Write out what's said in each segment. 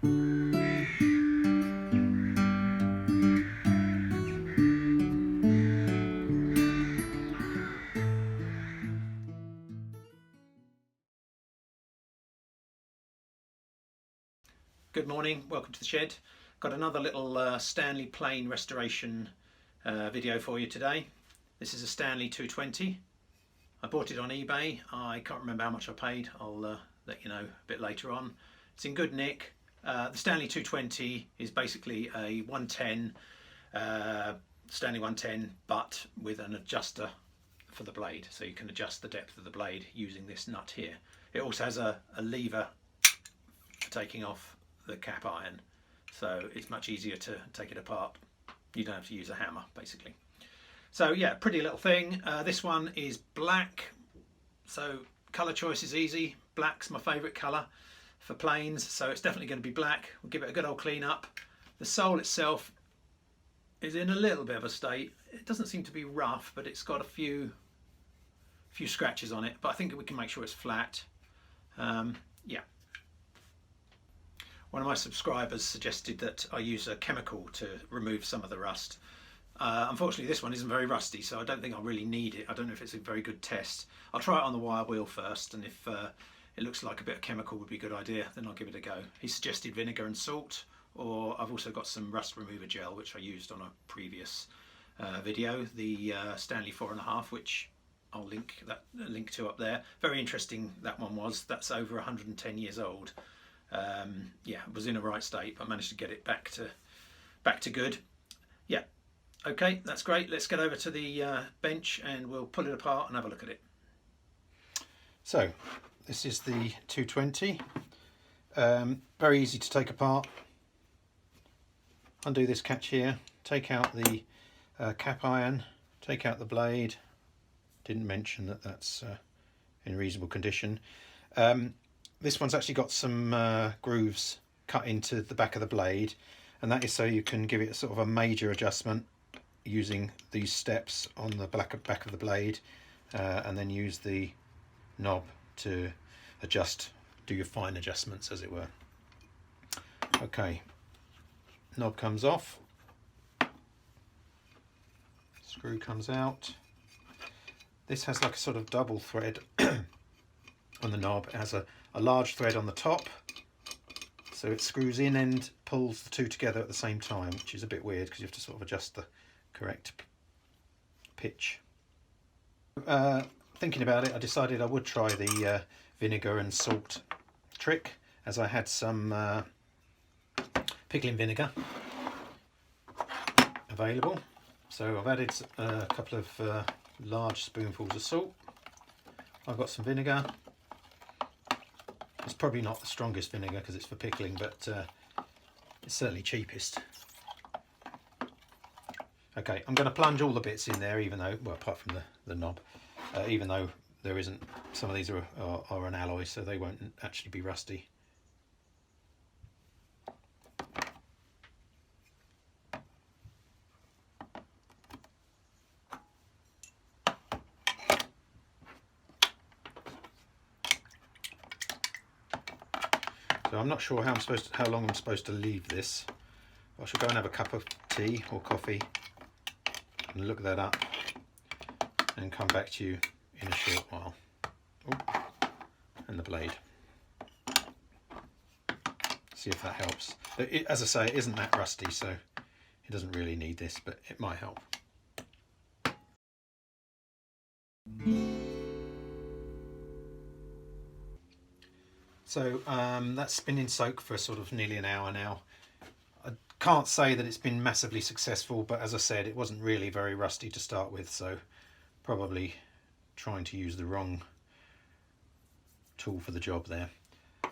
Good morning, welcome to the shed. Got another little Stanley plane restoration video for you today. This is a Stanley 220. I bought it on eBay. I can't remember how much I paid. I'll let you know a bit later on. It's in good nick. The Stanley 220 is basically a 110, Stanley 110, but with an adjuster for the blade. So you can adjust the depth of the blade using this nut here. It also has a lever for taking off the cap iron, so it's much easier to take it apart. You don't have to use a hammer basically. So yeah, pretty little thing. This one is black, so colour choice is easy. Black's my favourite colour for planes, so it's definitely going to be black. We'll give it a good old clean up. The sole itself is in a little bit of a state. It doesn't seem to be rough, but it's got a few scratches on it, but I think we can make sure it's flat. Yeah. One of my subscribers suggested that I use a chemical to remove some of the rust. Unfortunately, this one isn't very rusty, so I don't think I'll really need it. I don't know if it's a very good test. I'll try it on the wire wheel first, and if it looks like a bit of chemical would be a good idea, then I'll give it a go. He suggested vinegar and salt, or I've also got some rust remover gel, which I used on a previous video, the Stanley 4.5, which I'll link to up there. Very interesting that one was. That's over 110 years old. Yeah, it was in a right state, but I managed to get it back to good. Yeah, okay, that's great. Let's get over to the bench and we'll pull it apart and have a look at it. So this is the 220. Very easy to take apart. Undo this catch here, take out the cap iron, take out the blade. Didn't mention that that's in reasonable condition. This one's actually got some grooves cut into the back of the blade, and that is so you can give it a sort of a major adjustment using these steps on the back of the blade, and then use the knob to do your fine adjustments, as it were. Okay, knob comes off, screw comes out. This has like a sort of double thread on the knob. It has a large thread on the top, so it screws in and pulls the two together at the same time, which is a bit weird because you have to sort of adjust the correct pitch. Thinking about it, I decided I would try the vinegar and salt trick, as I had some pickling vinegar available. So I've added a couple of large spoonfuls of salt. I've got some vinegar. It's probably not the strongest vinegar because it's for pickling, but it's certainly cheapest. Okay, I'm going to plunge all the bits in there, even though, well, apart from the knob, even though there isn't, some of these are an alloy, so they won't actually be rusty. So I'm not sure how long I'm supposed to leave this. I shall go and have a cup of tea or coffee and look that up and come back to you in a short while. Oh, and the blade. See if that helps. As I say, it isn't that rusty, so it doesn't really need this, but it might help. So that's been in soak for sort of nearly an hour now. I can't say that it's been massively successful, but as I said, it wasn't really very rusty to start with, so probably trying to use the wrong tool for the job there.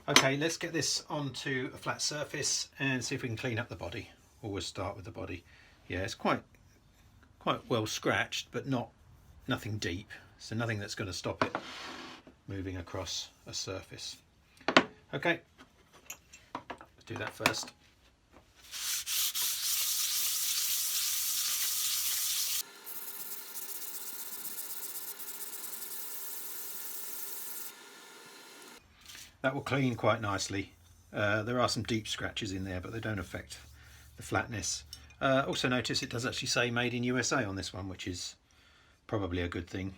Okay, let's get this onto a flat surface and see if we can clean up the body. Always start with the body. Yeah, it's quite well scratched, but nothing deep, so nothing that's going to stop it moving across a surface. Okay, let's do that first. That will clean quite nicely. There are some deep scratches in there, but they don't affect the flatness. Also notice it does actually say made in USA on this one, which is probably a good thing.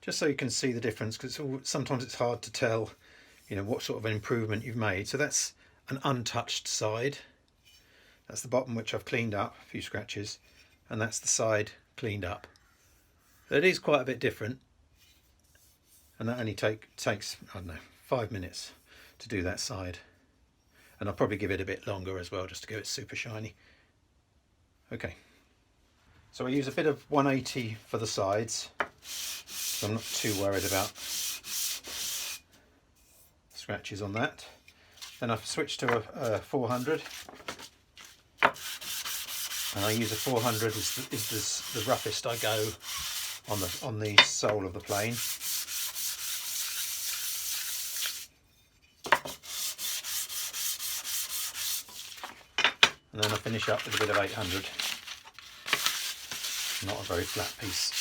Just so you can see the difference, because sometimes it's hard to tell, you know, what sort of an improvement you've made. So that's an untouched side. That's the bottom, which I've cleaned up, a few scratches, and that's the side cleaned up. It is quite a bit different, and that only takes, I don't know, 5 minutes to do that side. And I'll probably give it a bit longer as well, just to go it super shiny. Okay, so I use a bit of 180 for the sides, so I'm not too worried about scratches on that. Then I've switched to a 400, and I use a 400 is the roughest I go on the sole of the plane. And then I finish up with a bit of 800. Not a very flat piece.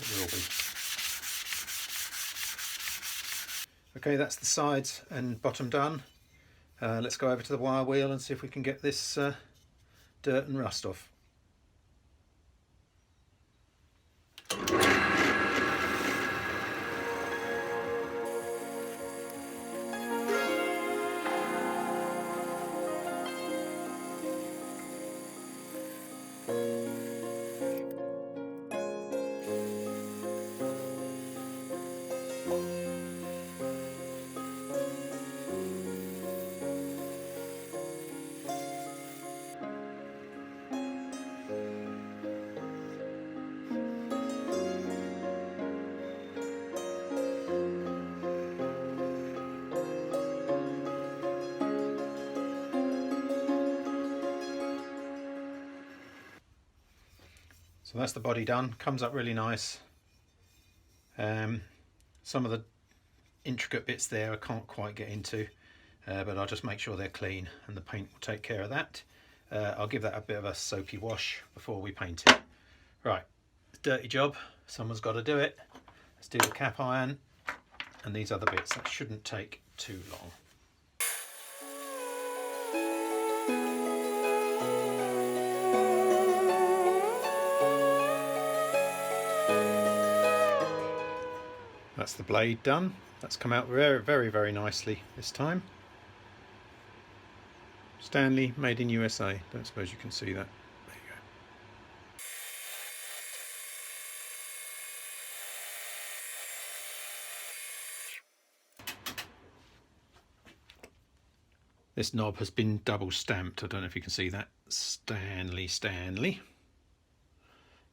It will be. Okay, that's the sides and bottom done. Let's go over to the wire wheel and see if we can get this dirt and rust off. So that's the body done, comes up really nice. Some of the intricate bits there I can't quite get into, but I'll just make sure they're clean and the paint will take care of that. I'll give that a bit of a soapy wash before we paint it. Right, dirty job, someone's got to do it. Let's do the cap iron and these other bits. That shouldn't take too long. That's the blade done. That's come out very nicely this time. Stanley, made in USA. Don't suppose you can see that. There you go. This knob has been double stamped. I don't know if you can see that. Stanley.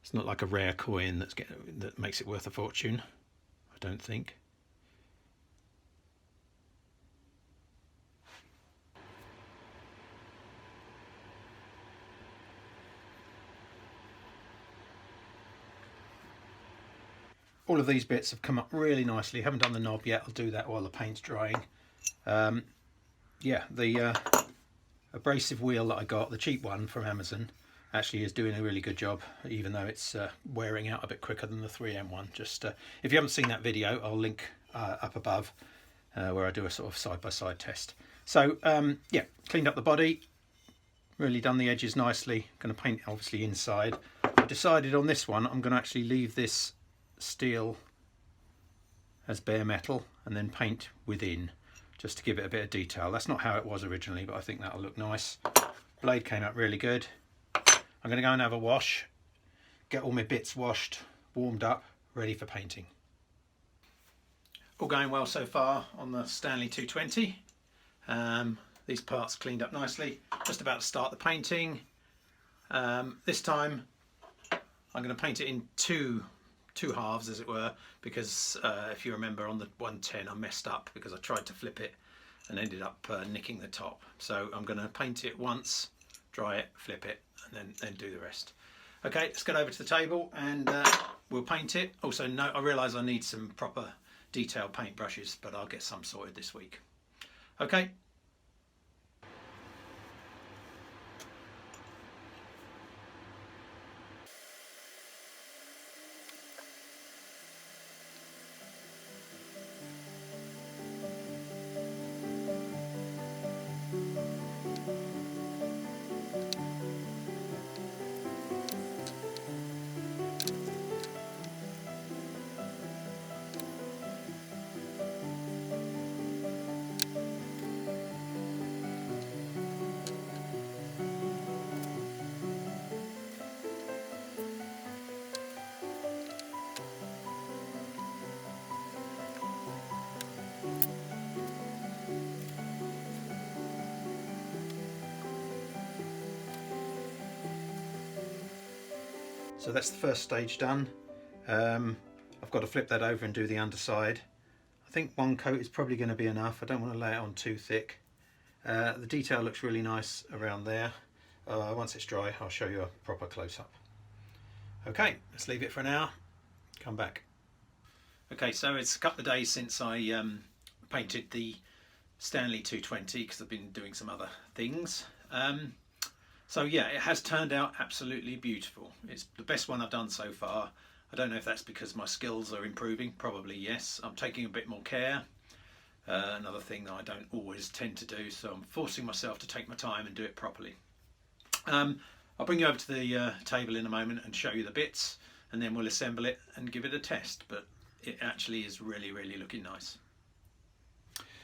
It's not like a rare coin that makes it worth a fortune. I don't think. All of these bits have come up really nicely. Haven't done the knob yet. I'll do that while the paint's drying. Yeah, the abrasive wheel that I got, the cheap one from Amazon, actually is doing a really good job, even though it's wearing out a bit quicker than the 3M one. Just if you haven't seen that video, I'll link up above where I do a sort of side-by-side test. So yeah, cleaned up the body, really done the edges nicely. Going to paint obviously inside. I decided on this one I'm going to actually leave this steel as bare metal and then paint within, just to give it a bit of detail. That's not how it was originally, but I think that'll look nice. Blade came out really good. I'm going to go and have a wash, get all my bits washed, warmed up, ready for painting. All going well so far on the Stanley 220. These parts cleaned up nicely. Just about to start the painting. This time I'm going to paint it in two halves, as it were, because if you remember on the 110 I messed up because I tried to flip it and ended up nicking the top. So I'm going to paint it once, dry it, flip it, and then do the rest. Okay, let's get over to the table and we'll paint it. Also, I realise I need some proper detailed paint brushes, but I'll get some sorted this week. Okay. So that's the first stage done. I've got to flip that over and do the underside. I think one coat is probably going to be enough. I don't want to lay it on too thick. The detail looks really nice around there. Once it's dry, I'll show you a proper close-up. Okay, let's leave it for an hour. Come back. Okay, so it's a couple of days since I painted the Stanley 220 because I've been doing some other things. So yeah, it has turned out absolutely beautiful. It's the best one I've done so far. I don't know if that's because my skills are improving. Probably yes. I'm taking a bit more care. Another thing that I don't always tend to do, so I'm forcing myself to take my time and do it properly. I'll bring you over to the table in a moment and show you the bits, and then we'll assemble it and give it a test, but it actually is really, really looking nice.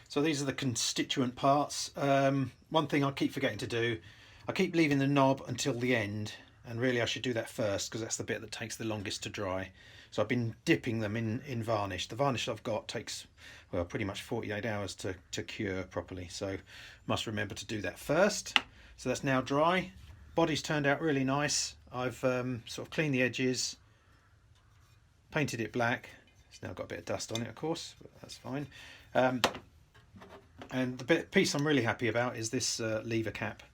So these are the constituent parts. One thing I keep forgetting to do, I keep leaving the knob until the end, and really I should do that first because that's the bit that takes the longest to dry. So I've been dipping them in varnish. The varnish I've got takes, well, pretty much 48 hours to cure properly, so must remember to do that first. So that's now dry. Body's turned out really nice. I've sort of cleaned the edges, painted it black. It's now got a bit of dust on it, of course, but that's fine. And the piece I'm really happy about is this lever cap.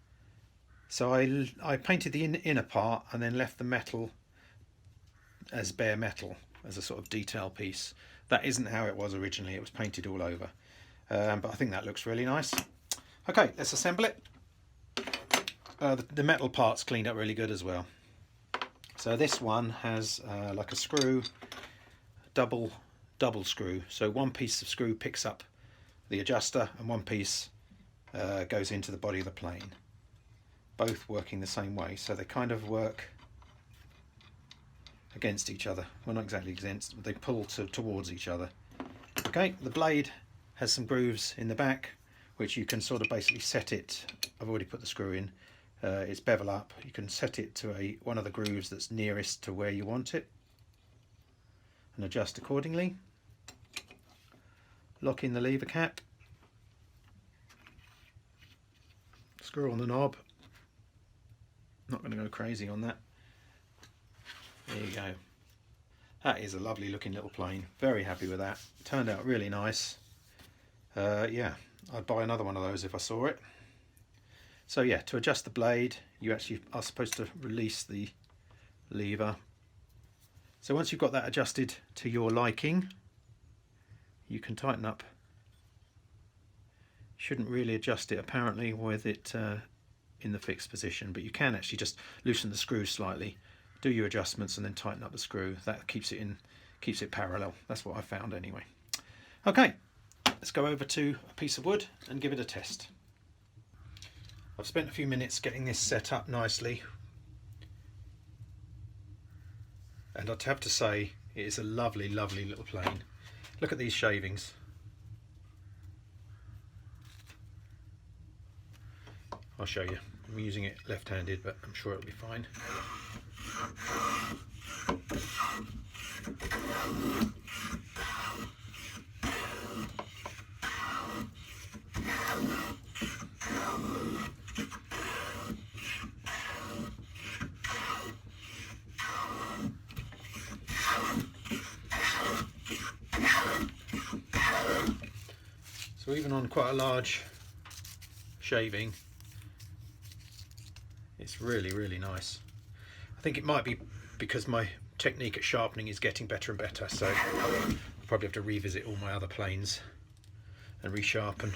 So I painted the inner part and then left the metal as bare metal, as a sort of detail piece. That isn't how it was originally. It was painted all over. But I think that looks really nice. Okay, let's assemble it. The metal part's cleaned up really good as well. So this one has like a screw, double screw. So one piece of screw picks up the adjuster and one piece goes into the body of the plane. Both working the same way, so they kind of work against each other. Well, not exactly against, but they pull towards each other. Okay, the blade has some grooves in the back, which you can sort of basically set it. I've already put the screw in. It's bevel up. You can set it to one of the grooves that's nearest to where you want it and adjust accordingly. Lock in the lever cap. Screw on the knob. Not going to go crazy on that. There you go. That is a lovely looking little plane. Very happy with that. Turned out really nice. Yeah, I'd buy another one of those if I saw it. So yeah, to adjust the blade, you actually are supposed to release the lever. So once you've got that adjusted to your liking, you can tighten up. Shouldn't really adjust it apparently with it in the fixed position, but you can actually just loosen the screws slightly, do your adjustments and then tighten up the screw. That keeps it parallel. That's what I found anyway. Okay, let's go over to a piece of wood and give it a test. I've spent a few minutes getting this set up nicely, and I'd have to say it is a lovely, lovely little plane. Look at these shavings. I'll show you. I'm using it left-handed, but I'm sure it'll be fine. So even on quite a large shaving, it's really, really nice. I think it might be because my technique at sharpening is getting better and better, so I'll probably have to revisit all my other planes and resharpen.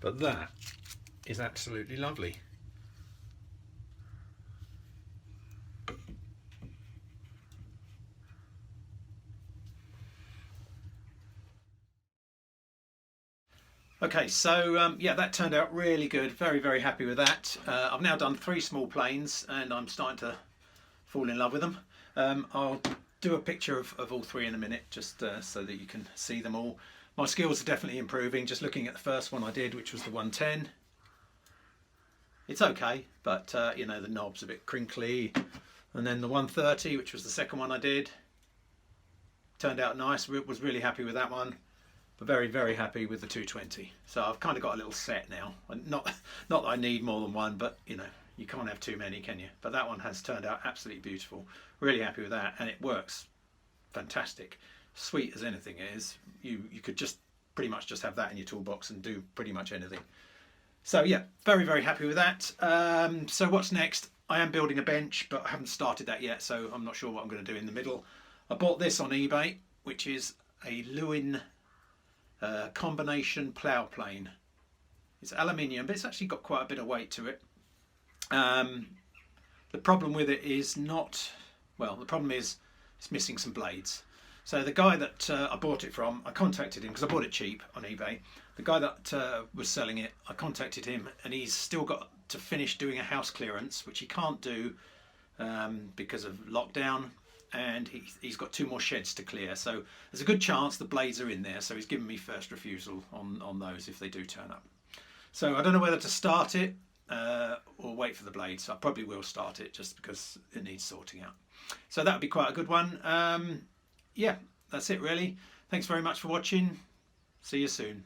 But that is absolutely lovely. Okay, so yeah, that turned out really good. Very, very happy with that. I've now done 3 small planes and I'm starting to fall in love with them. I'll do a picture of all 3 in a minute, just so that you can see them all. My skills are definitely improving. Just looking at the first one I did, which was the 110. It's okay, but you know, the knob's a bit crinkly. And then the 130, which was the second one I did, turned out nice. Was really happy with that one. But very, very happy with the 220. So I've kind of got a little set now. Not that I need more than one, but you know, You can't have too many, can you? But that one has turned out absolutely beautiful. Really happy with that, and it works fantastic. Sweet as anything it is. You could just pretty much just have that in your toolbox and do pretty much anything. So yeah, very, very happy with that. So what's next? I am building a bench, but I haven't started that yet, so I'm not sure what I'm going to do in the middle. I bought this on eBay, which is a Lewin combination plough plane. It's aluminium, but it's actually got quite a bit of weight to it. The problem with it is the problem is it's missing some blades. So the guy that I bought it from, I contacted him because I bought it cheap on eBay. The guy that was selling it, I contacted him, and he's still got to finish doing a house clearance, which he can't do because of lockdown, and he's got 2 more sheds to clear. So there's a good chance the blades are in there, so he's given me first refusal on those if they do turn up. So I don't know whether to start it or wait for the blades. I probably will start it just because it needs sorting out. So that would be quite a good one. Yeah, that's it really. Thanks very much for watching. See you soon.